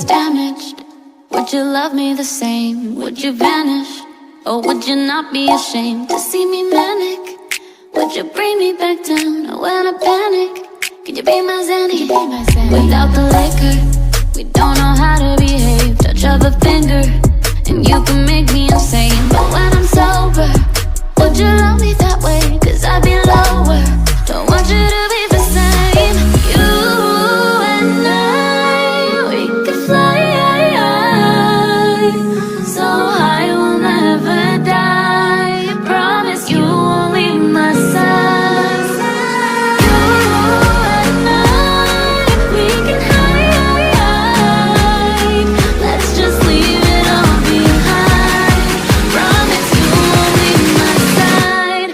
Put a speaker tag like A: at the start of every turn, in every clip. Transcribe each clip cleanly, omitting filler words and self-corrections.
A: was damaged, would you love me the same? Would you vanish, or would you not be ashamed to see me manic? Would you bring me back down when I panic? Could you be my Zanny? Without the liquor, we don't know how to behave. Touch of a finger, and you can make me insane. But when I'm sober, would you love me that way? Cause I'd be lower. Don't want you to be the same. You and I, we could fly so high we'll never die. I promise you won't leave my side. You and I, we can hide. Let's just leave it all behind. Promise you won't leave my side.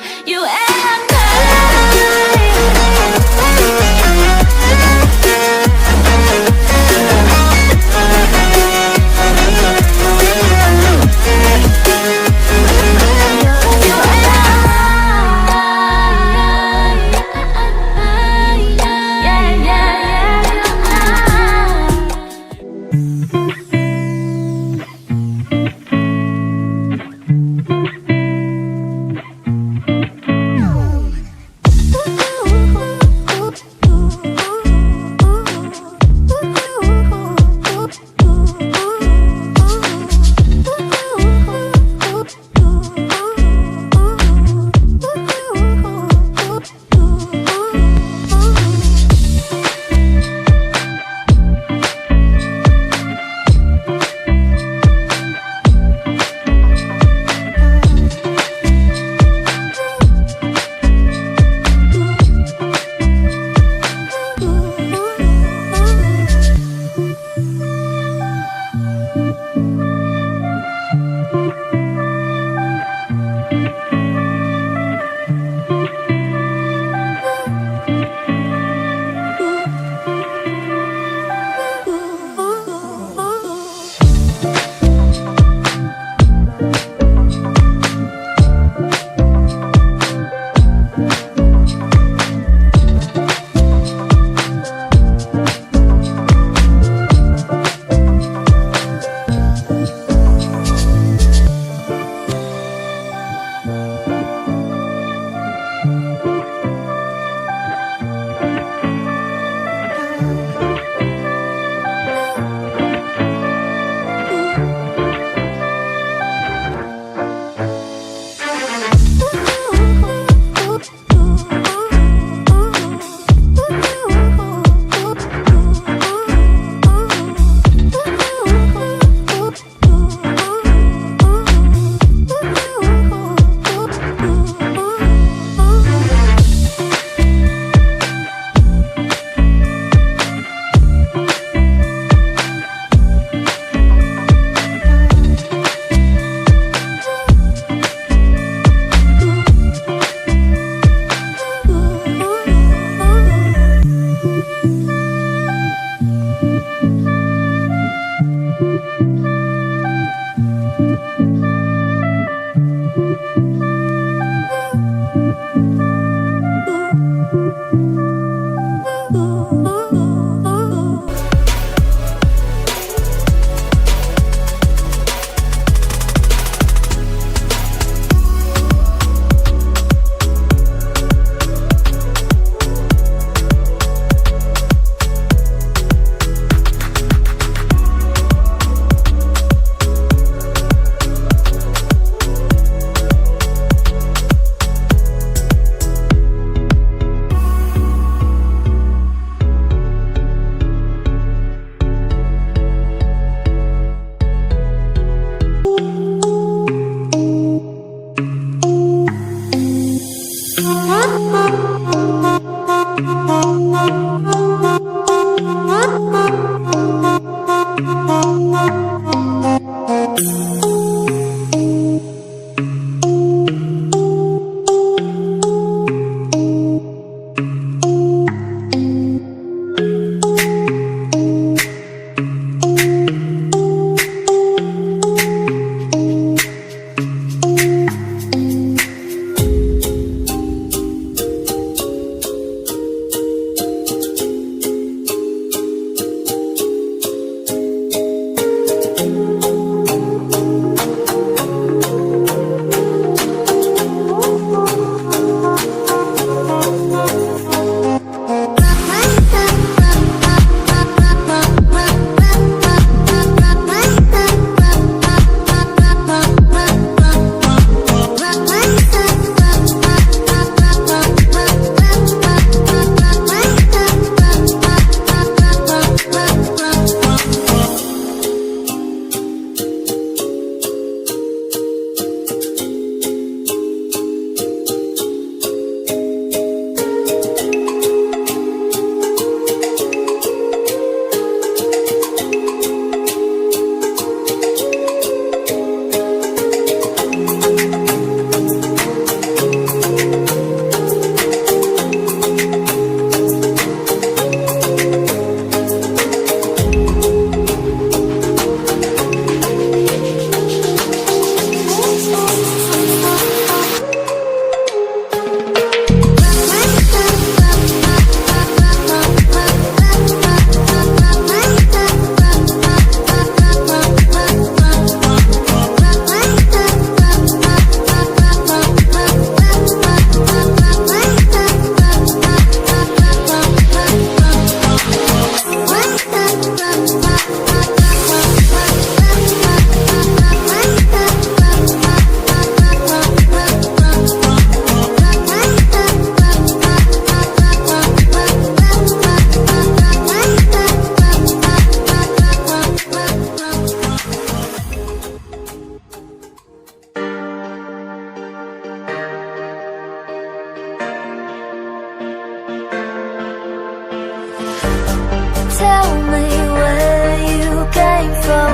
A: Tell me where you came from.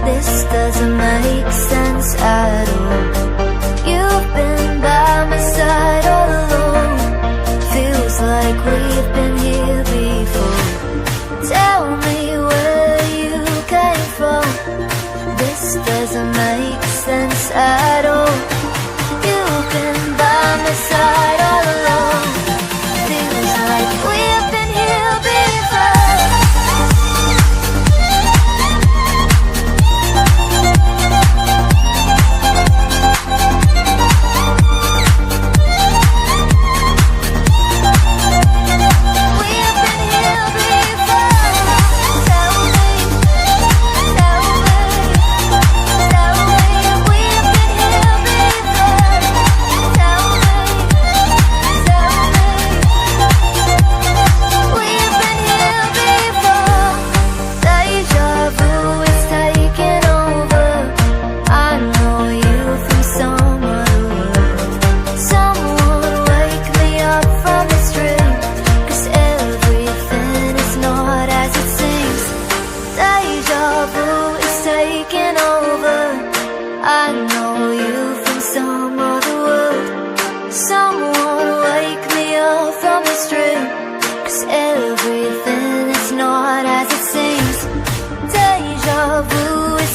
A: This doesn't make sense at all. You've been by my side all along. Feels like we've been here before. Tell me where you came from. This doesn't make sense at all. You've been by my side all along. Feels like we've been here before.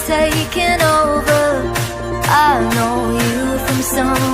A: Taking over, I know you from somewhere.